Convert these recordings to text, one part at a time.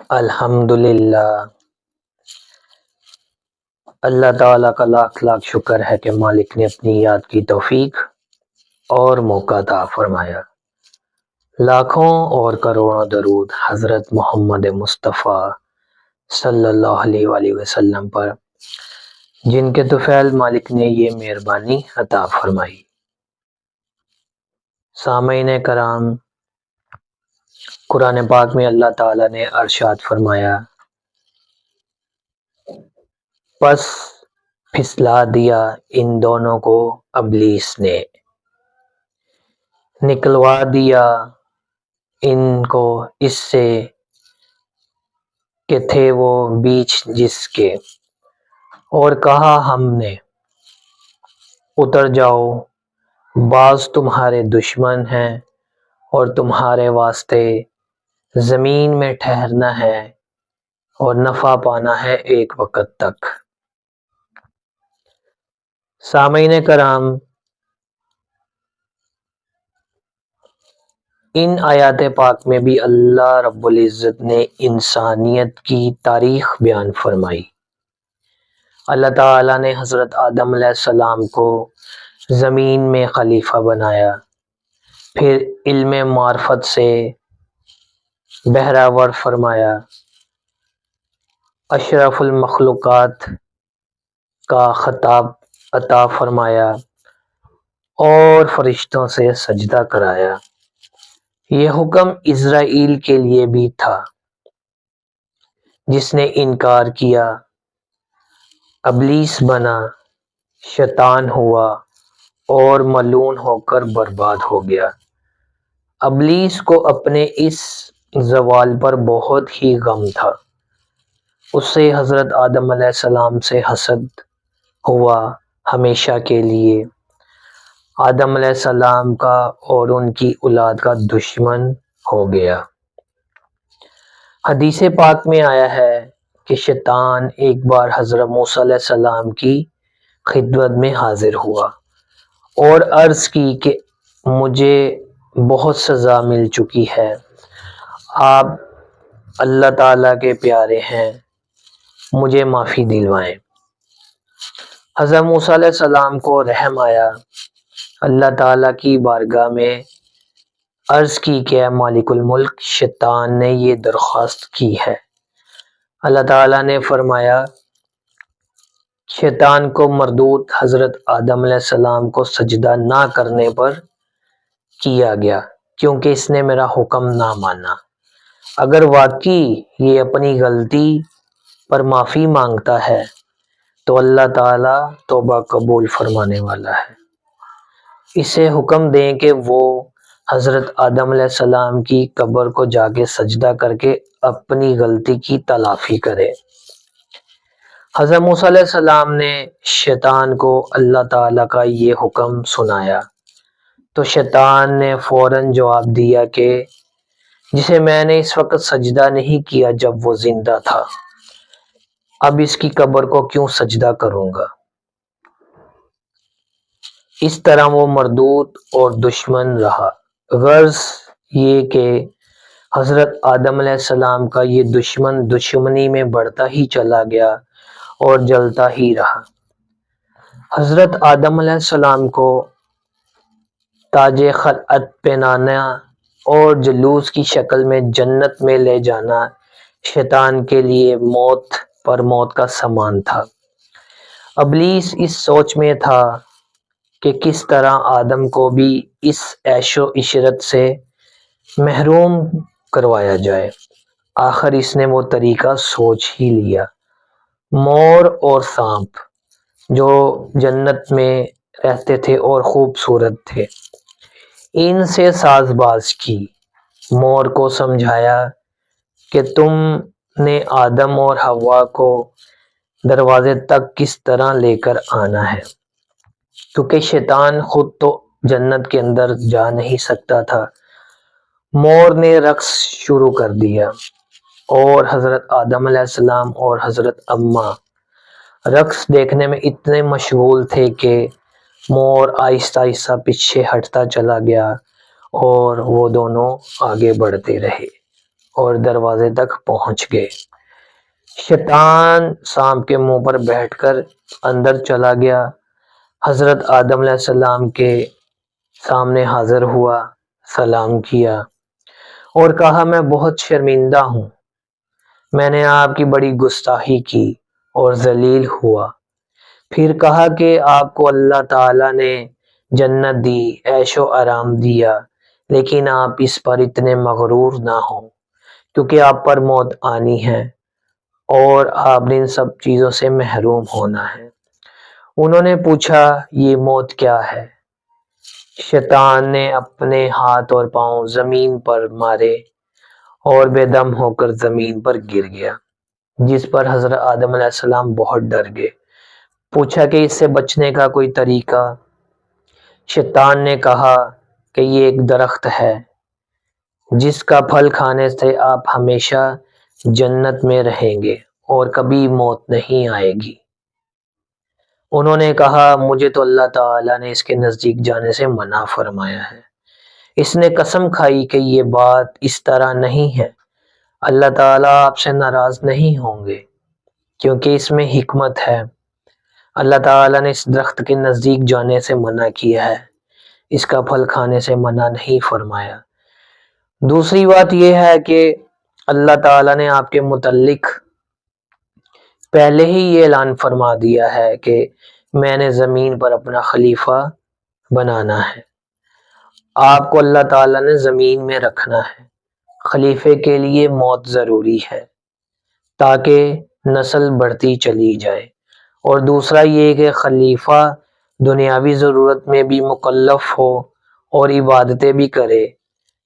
الحمدللہ، اللہ تعالیٰ کا لاکھ لاکھ شکر ہے کہ مالک نے اپنی یاد کی توفیق اور موقع عطا فرمایا۔ لاکھوں اور کروڑوں درود حضرت محمد مصطفیٰ صلی اللہ علیہ وآلہ وسلم پر، جن کے طفیل مالک نے یہ مہربانی عطا فرمائی۔ سامعین کرام، قرآن پاک میں اللہ تعالیٰ نے ارشاد فرمایا، پس پھسلا دیا ان دونوں کو ابلیس نے، نکلوا دیا ان کو اس سے کہ تھے وہ بیچ جس کے، اور کہا ہم نے اتر جاؤ، بعض تمہارے دشمن ہیں اور تمہارے واسطے زمین میں ٹھہرنا ہے اور نفع پانا ہے ایک وقت تک۔ سامعین کرام، ان آیات پاک میں بھی اللہ رب العزت نے انسانیت کی تاریخ بیان فرمائی۔ اللہ تعالیٰ نے حضرت آدم علیہ السلام کو زمین میں خلیفہ بنایا، پھر علم معرفت سے بہرہ ور فرمایا، اشرف المخلوقات کا خطاب عطا فرمایا اور فرشتوں سے سجدہ کرایا۔ یہ حکم اسرائیل کے لیے بھی تھا، جس نے انکار کیا، ابلیس بنا، شیطان ہوا اور ملعون ہو کر برباد ہو گیا۔ ابلیس کو اپنے اس زوال پر بہت ہی غم تھا۔ اسے حضرت آدم علیہ السلام سے حسد ہوا، ہمیشہ کے لیے آدم علیہ السلام کا اور ان کی اولاد کا دشمن ہو گیا۔ حدیث پاک میں آیا ہے کہ شیطان ایک بار حضرت موسیٰ علیہ السلام کی خدمت میں حاضر ہوا اور عرض کی کہ مجھے بہت سزا مل چکی ہے، آپ اللہ تعالیٰ کے پیارے ہیں، مجھے معافی دلوائیں۔ حضرت موسیٰ علیہ السلام کو رحم آیا، اللہ تعالیٰ کی بارگاہ میں عرض کی کہ اے مالک الملک، شیطان نے یہ درخواست کی ہے۔ اللہ تعالیٰ نے فرمایا، شیطان کو مردود حضرت آدم علیہ السلام کو سجدہ نہ کرنے پر کیا گیا، کیونکہ اس نے میرا حکم نہ مانا۔ اگر واقعی یہ اپنی غلطی پر معافی مانگتا ہے تو اللہ تعالیٰ توبہ قبول فرمانے والا ہے۔ اسے حکم دیں کہ وہ حضرت آدم علیہ السلام کی قبر کو جا کے سجدہ کر کے اپنی غلطی کی تلافی کرے۔ حضرت موسیٰ علیہ السلام نے شیطان کو اللہ تعالیٰ کا یہ حکم سنایا تو شیطان نے فوراً جواب دیا کہ جسے میں نے اس وقت سجدہ نہیں کیا جب وہ زندہ تھا، اب اس کی قبر کو کیوں سجدہ کروں گا۔ اس طرح وہ مردود اور دشمن رہا۔ غرض یہ کہ حضرت آدم علیہ السلام کا یہ دشمن دشمنی میں بڑھتا ہی چلا گیا اور جلتا ہی رہا۔ حضرت آدم علیہ السلام کو تاج خلعت پہنانا اور جلوس کی شکل میں جنت میں لے جانا شیطان کے لیے موت پر موت کا سامان تھا۔ ابلیس اس سوچ میں تھا کہ کس طرح آدم کو بھی اس عیش و عشرت سے محروم کروایا جائے۔ آخر اس نے وہ طریقہ سوچ ہی لیا۔ مور اور سانپ جو جنت میں رہتے تھے اور خوبصورت تھے، ان سے ساز باز کی۔ مور کو سمجھایا کہ تم نے آدم اور حوا کو دروازے تک کس طرح لے کر آنا ہے، کیونکہ شیطان خود تو جنت کے اندر جا نہیں سکتا تھا۔ مور نے رقص شروع کر دیا اور حضرت آدم علیہ السلام اور حضرت اماں رقص دیکھنے میں اتنے مشغول تھے کہ مور آہستہ آہستہ پیچھے ہٹتا چلا گیا اور وہ دونوں آگے بڑھتے رہے اور دروازے تک پہنچ گئے۔ شیطان سانپ کے منہ پر بیٹھ کر اندر چلا گیا، حضرت آدم علیہ السلام کے سامنے حاضر ہوا، سلام کیا اور کہا میں بہت شرمندہ ہوں، میں نے آپ کی بڑی گستاخی کی اور ذلیل ہوا۔ پھر کہا کہ آپ کو اللہ تعالیٰ نے جنت دی، عیش و آرام دیا، لیکن آپ اس پر اتنے مغرور نہ ہوں کیونکہ آپ پر موت آنی ہے اور آپ نے ان سب چیزوں سے محروم ہونا ہے۔ انہوں نے پوچھا یہ موت کیا ہے؟ شیطان نے اپنے ہاتھ اور پاؤں زمین پر مارے اور بے دم ہو کر زمین پر گر گیا، جس پر حضرت آدم علیہ السلام بہت ڈر گئے۔ پوچھا کہ اس سے بچنے کا کوئی طریقہ؟ شیطان نے کہا کہ یہ ایک درخت ہے جس کا پھل کھانے سے آپ ہمیشہ جنت میں رہیں گے اور کبھی موت نہیں آئے گی۔ انہوں نے کہا مجھے تو اللہ تعالیٰ نے اس کے نزدیک جانے سے منع فرمایا ہے۔ اس نے قسم کھائی کہ یہ بات اس طرح نہیں ہے، اللہ تعالیٰ آپ سے ناراض نہیں ہوں گے کیونکہ اس میں حکمت ہے۔ اللہ تعالیٰ نے اس درخت کے نزدیک جانے سے منع کیا ہے، اس کا پھل کھانے سے منع نہیں فرمایا۔ دوسری بات یہ ہے کہ اللہ تعالیٰ نے آپ کے متعلق پہلے ہی یہ اعلان فرما دیا ہے کہ میں نے زمین پر اپنا خلیفہ بنانا ہے۔ آپ کو اللہ تعالیٰ نے زمین میں رکھنا ہے۔ خلیفے کے لیے موت ضروری ہے تاکہ نسل بڑھتی چلی جائے، اور دوسرا یہ کہ خلیفہ دنیاوی ضرورت میں بھی مکلف ہو اور عبادتیں بھی کرے،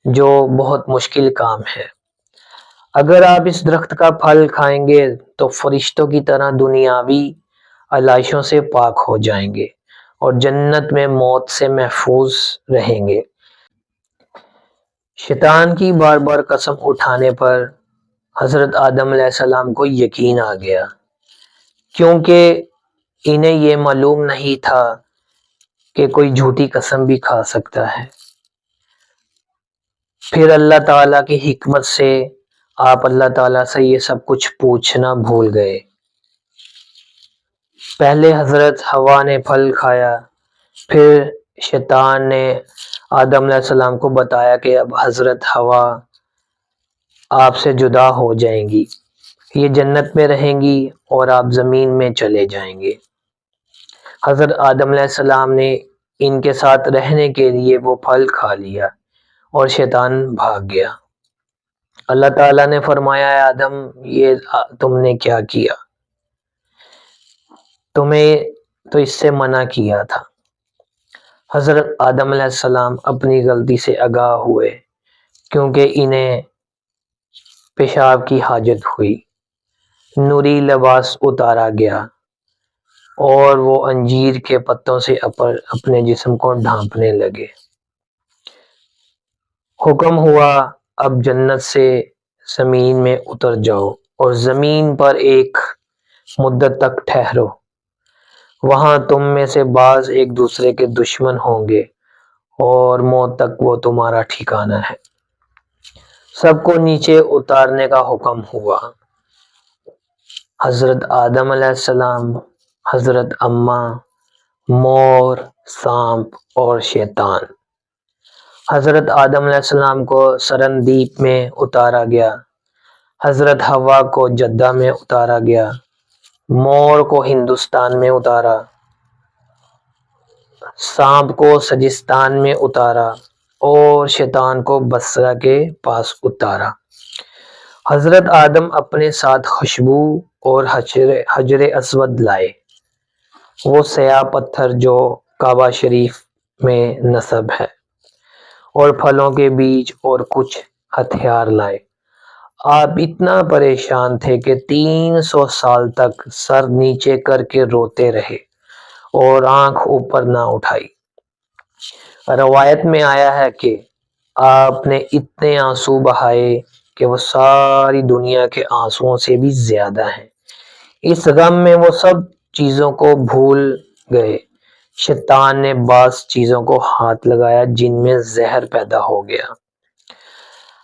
جو بہت مشکل کام ہے۔ اگر آپ اس درخت کا پھل کھائیں گے تو فرشتوں کی طرح دنیاوی علائشوں سے پاک ہو جائیں گے اور جنت میں موت سے محفوظ رہیں گے۔ شیطان کی بار بار قسم اٹھانے پر حضرت آدم علیہ السلام کو یقین آ گیا، کیونکہ انہیں یہ معلوم نہیں تھا کہ کوئی جھوٹی قسم بھی کھا سکتا ہے۔ پھر اللہ تعالیٰ کی حکمت سے آپ اللہ تعالیٰ سے یہ سب کچھ پوچھنا بھول گئے۔ پہلے حضرت حوا نے پھل کھایا، پھر شیطان نے آدم علیہ السلام کو بتایا کہ اب حضرت حوا آپ سے جدا ہو جائیں گی، یہ جنت میں رہیں گی اور آپ زمین میں چلے جائیں گے۔ حضرت آدم علیہ السلام نے ان کے ساتھ رہنے کے لیے وہ پھل کھا لیا اور شیطان بھاگ گیا۔ اللہ تعالیٰ نے فرمایا اے آدم یہ تم نے کیا کیا؟ تمہیں تو اس سے منع کیا تھا۔ حضرت آدم علیہ السلام اپنی غلطی سے آگاہ ہوئے کیونکہ انہیں پیشاب کی حاجت ہوئی، نوری لباس اتارا گیا اور وہ انجیر کے پتوں سے اپنے جسم کو ڈھانپنے لگے۔ حکم ہوا اب جنت سے زمین میں اتر جاؤ اور زمین پر ایک مدت تک ٹھہرو، وہاں تم میں سے بعض ایک دوسرے کے دشمن ہوں گے اور موت تک وہ تمہارا ٹھکانہ ہے۔ سب کو نیچے اتارنے کا حکم ہوا، حضرت آدم علیہ السلام، حضرت اماں، مور، سانپ اور شیطان۔ حضرت آدم علیہ السلام کو سرندیپ میں اتارا گیا، حضرت حوا کو جدہ میں اتارا گیا، مور کو ہندوستان میں اتارا، سانپ کو سجستان میں اتارا اور شیطان کو بصرہ کے پاس اتارا۔ حضرت آدم اپنے ساتھ خوشبو اور حجر اسود لائے، وہ سیاہ پتھر جو کعبہ شریف میں نصب ہے، اور پھلوں کے بیج اور کچھ ہتھیار لائے۔ آپ اتنا پریشان تھے کہ 300 سال تک سر نیچے کر کے روتے رہے اور آنکھ اوپر نہ اٹھائی۔ روایت میں آیا ہے کہ آپ نے اتنے آنسو بہائے کہ وہ ساری دنیا کے آنسوؤں سے بھی زیادہ ہیں۔ اس غم میں وہ سب چیزوں کو بھول گئے۔ شیطان نے بعض چیزوں کو ہاتھ لگایا جن میں زہر پیدا ہو گیا۔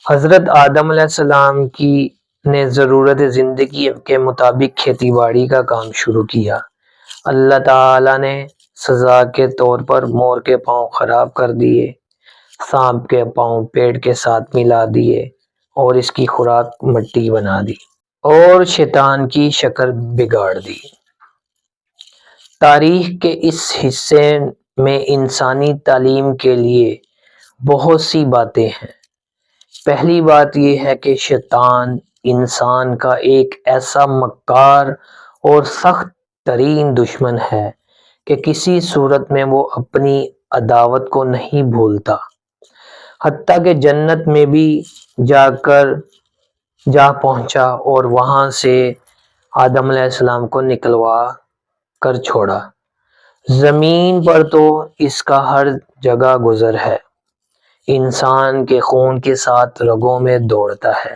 حضرت آدم علیہ السلام کی نے ضرورت زندگی کے مطابق کھیتی باڑی کا کام شروع کیا۔ اللہ تعالیٰ نے سزا کے طور پر مور کے پاؤں خراب کر دیے، سانپ کے پاؤں پیڑ کے ساتھ ملا دیے اور اس کی خوراک مٹی بنا دی اور شیطان کی شکل بگاڑ دی۔ تاریخ کے اس حصے میں انسانی تعلیم کے لیے بہت سی باتیں ہیں۔ پہلی بات یہ ہے کہ شیطان انسان کا ایک ایسا مکار اور سخت ترین دشمن ہے کہ کسی صورت میں وہ اپنی عداوت کو نہیں بھولتا، حتیٰ کہ جنت میں بھی جا پہنچا اور وہاں سے آدم علیہ السلام کو نکلوا کر چھوڑا۔ زمین پر تو اس کا ہر جگہ گزر ہے، انسان کے خون کے ساتھ رگوں میں دوڑتا ہے،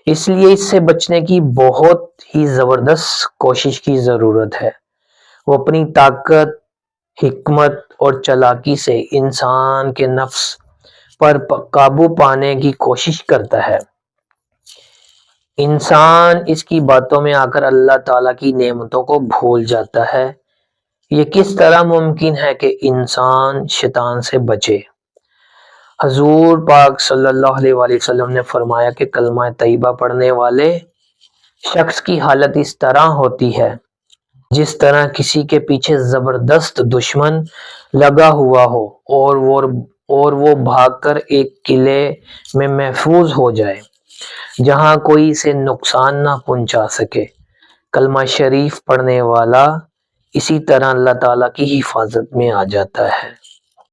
اس لیے اس سے بچنے کی بہت ہی زبردست کوشش کی ضرورت ہے۔ وہ اپنی طاقت، حکمت اور چالاکی سے انسان کے نفس پر قابو پانے کی کوشش کرتا ہے۔ انسان اس کی باتوں میں آ کر اللہ تعالیٰ کی نعمتوں کو بھول جاتا ہے۔ یہ کس طرح ممکن ہے کہ انسان شیطان سے بچے؟ حضور پاک صلی اللہ علیہ وآلہ وسلم نے فرمایا کہ کلمہ طیبہ پڑھنے والے شخص کی حالت اس طرح ہوتی ہے جس طرح کسی کے پیچھے زبردست دشمن لگا ہوا ہو اور وہ بھاگ کر ایک قلعے میں محفوظ ہو جائے جہاں کوئی اسے نقصان نہ پہنچا سکے۔ کلمہ شریف پڑھنے والا اسی طرح اللہ تعالیٰ کی حفاظت میں آ جاتا ہے۔